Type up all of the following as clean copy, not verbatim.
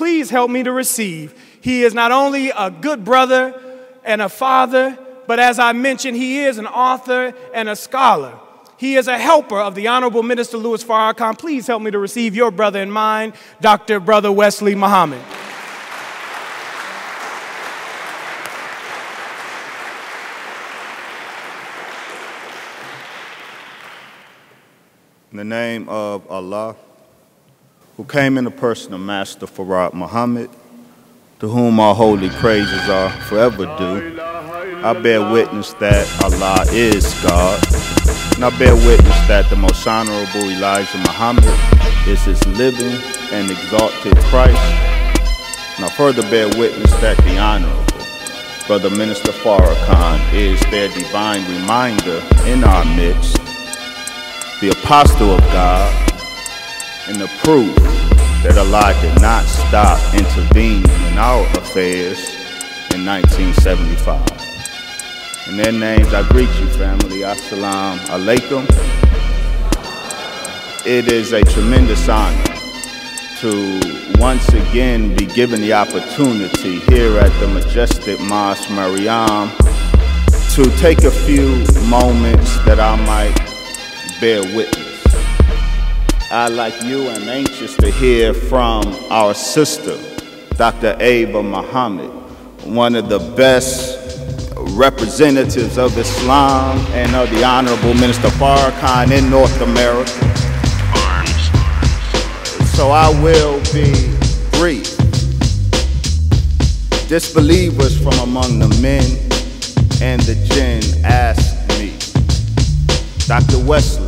please help me to receive. He is not only a good brother and a father, but as I mentioned, he is an author and a scholar. He is a helper of the Honorable Minister Louis Farrakhan. Please help me to receive your brother and mine, Dr. Brother Wesly Muhammad. In the name of Allah, who came in the person of Master Wesly Muhammad, to whom all holy praises are forever due, I bear witness that Allah is God, and I bear witness that the most honorable Elijah Muhammad is his living and exalted Christ, and I further bear witness that the Honorable Brother Minister Farrakhan is their divine reminder in our midst, the apostle of God, and the proof that Allah did not stop intervening in our affairs in 1975. In their names, I greet you, family. Assalamu alaikum. It is a tremendous honor to once again be given the opportunity here at the majestic Mosque Mariam to take a few moments that I might bear witness. I, like you, am anxious to hear from our sister, Dr. Ava Muhammad, one of the best representatives of Islam and of the Honorable Minister Farrakhan in North America. So I will be brief. Disbelievers from among the men and the jinn asked me, Dr. Wesley,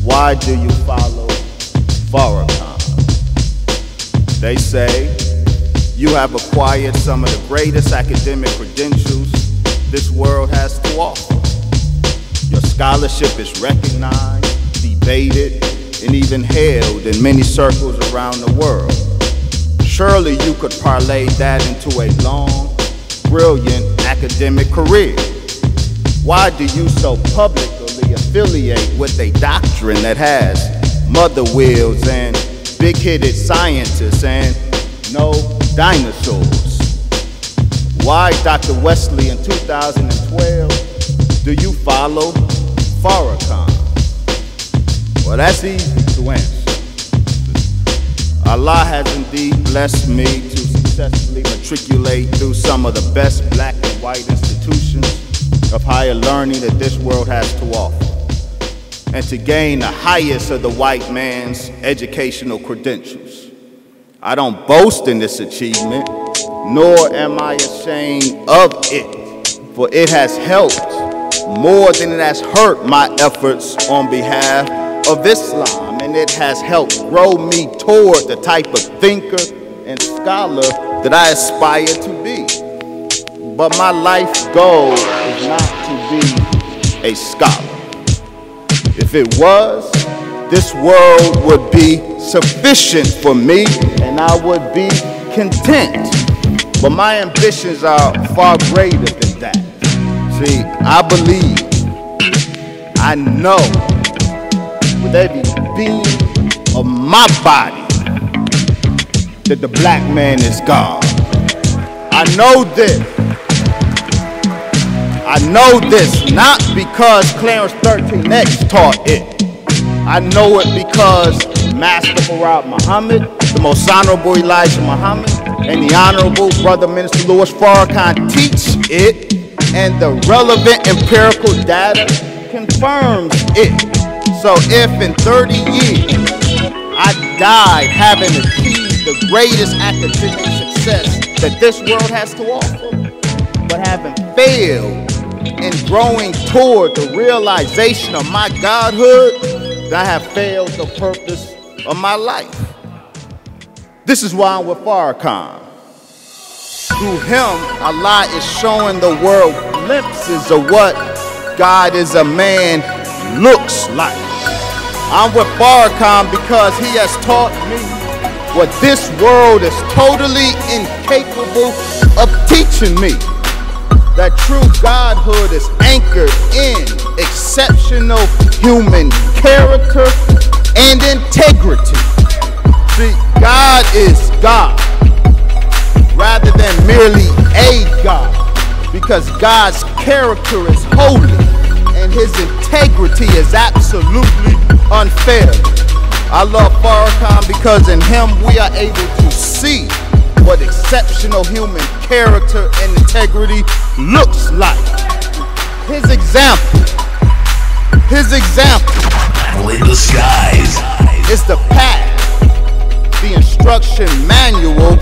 why do you follow Farrakhan? They say, you have acquired some of the greatest academic credentials this world has to offer. Your scholarship is recognized, debated, and even hailed in many circles around the world. Surely you could parlay that into a long, brilliant academic career. Why do you so publicly affiliate with a doctrine that has mother wheels and big-headed scientists and no dinosaurs? Why, Dr. Wesley, in 2012, do you follow Farrakhan? Well, that's easy to answer. Allah has indeed blessed me to successfully matriculate through some of the best black and white institutions of higher learning that this world has to offer, and to gain the highest of the white man's educational credentials. I don't boast in this achievement, nor am I ashamed of it, for it has helped more than it has hurt my efforts on behalf of Islam, and it has helped grow me toward the type of thinker and scholar that I aspire to be. But my life goal is not to be a scholar. If it was, this world would be sufficient for me and I would be content. But my ambitions are far greater than that. See, I believe, I know with every being of my body that the black man is God. I know this. I know this not because Clarence 13X taught it. I know it because Master Wesly Muhammad, the most honorable Elijah Muhammad, and the honorable Brother Minister Louis Farrakhan teach it, and the relevant empirical data confirms it. So if in 30 years I died having achieved the greatest academic success that this world has to offer, but having failed in growing toward the realization of my godhood, then I have failed the purpose of my life. This is why I'm with Farrakhan. Through him, Allah is showing the world glimpses of what God as a man looks like. I'm with Farrakhan because he has taught me what this world is totally incapable of teaching me. That true godhood is anchored in exceptional human character and integrity. See, God is God. merely a God, because God's character is holy and his integrity is absolutely unfailing. I love Farrakhan because in him we are able to see what exceptional human character and integrity looks like. His example Battling the skies is the path, the instruction manual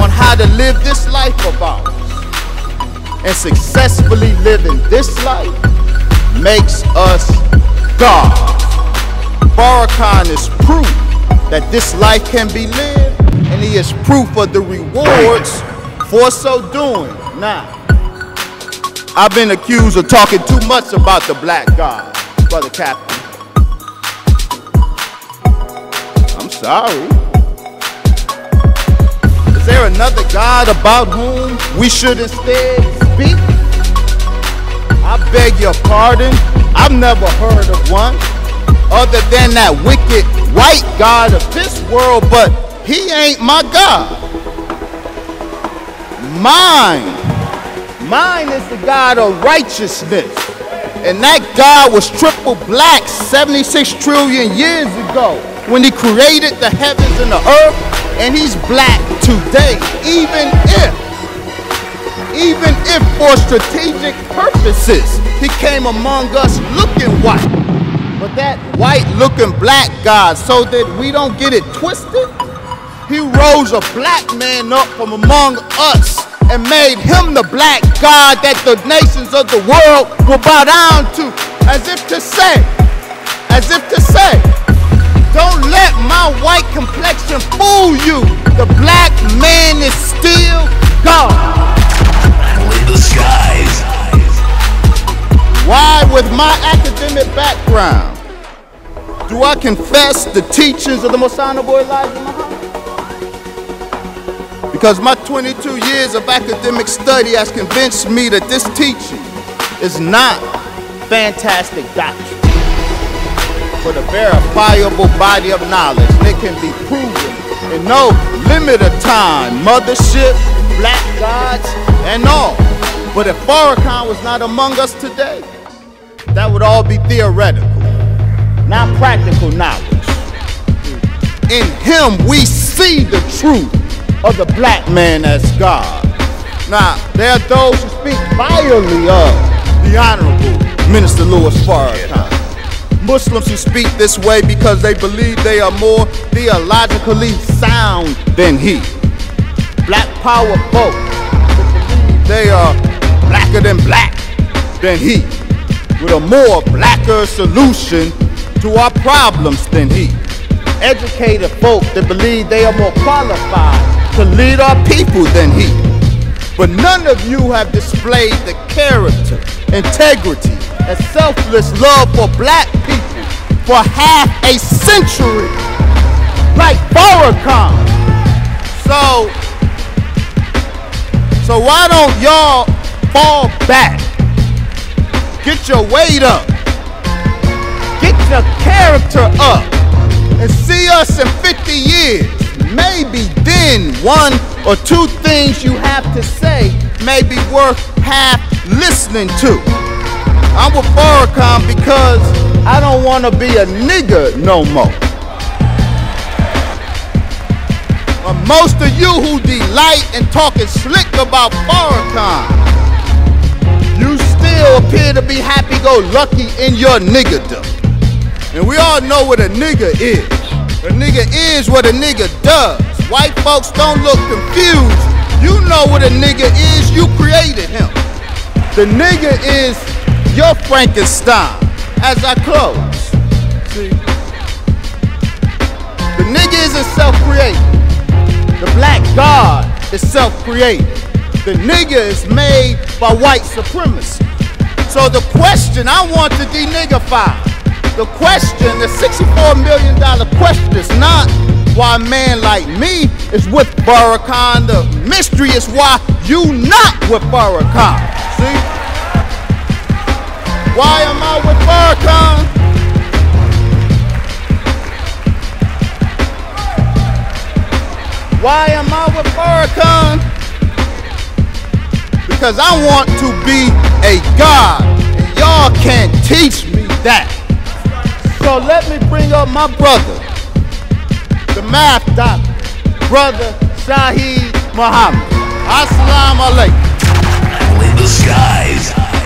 on how to live this life of ours. And successfully living this life makes us God. Farrakhan is proof that this life can be lived, and he is proof of the rewards for so doing. Now, I've been accused of talking too much about the black God, Brother Captain. I'm sorry. Is there another God about whom we should instead speak? I beg your pardon, I've never heard of one other than that wicked white God of this world, but he ain't my God. Mine is the God of righteousness. And that God was triple black 76 trillion years ago when he created the heavens and the earth, and he's black today, even if for strategic purposes he came among us looking white. But that white looking black God, so that we don't get it twisted, he rose a black man up from among us and made him the black God that the nations of the world will bow down to, as if to say, don't let my white complexion fool you. The black man is still God. battling the skies. Why, with my academic background, do I confess the teachings of the Most Honorable Elijah Muhammad? Because my 22 years of academic study has convinced me that this teaching is not fantastic doctrine, but a verifiable body of knowledge that can be proven in no limit of time, mothership, black gods, and all. But if Farrakhan was not among us today, that would all be theoretical, not practical knowledge. In him we see the truth of the black man as God. Now, there are those who speak vilely of the Honorable Minister Louis Farrakhan. Muslims who speak this way because they believe they are more theologically sound than he. Black power folk that believe they are blacker than black than he, with a more blacker solution to our problems than he. Educated folk that believe they are more qualified to lead our people than he. But none of you have displayed the character, integrity, and selfless love for black people for half a century, like Farrakhan. So why don't y'all fall back, get your weight up, get your character up, and see us in 50 years. Maybe then one or two things you have to say may be worth half listening to. I'm with Farrakhan because I don't want to be a nigga no more. But most of you who delight in talking slick about Farrakhan, you still appear to be happy-go-lucky in your niggerdom. And we all know what a nigga is. A nigga is what a nigga does. White folks don't look confused. You know what a nigga is, you created him. The nigga is your Frankenstein. As I close, see, the nigga isn't self-created. The black God is self-created. The nigga is made by white supremacy. So the question I want to deniggify, the question, the $64 million question is not why a man like me is with Farrakhan. The mystery is why you not with Farrakhan. See? Why am I with Farrakhan? Why am I with Farrakhan? because I want to be a God. Y'all can't teach me that. So let me bring up my brother, the math doctor, brother Wesly Muhammad. Assalamu alaikum. Battle in the skies.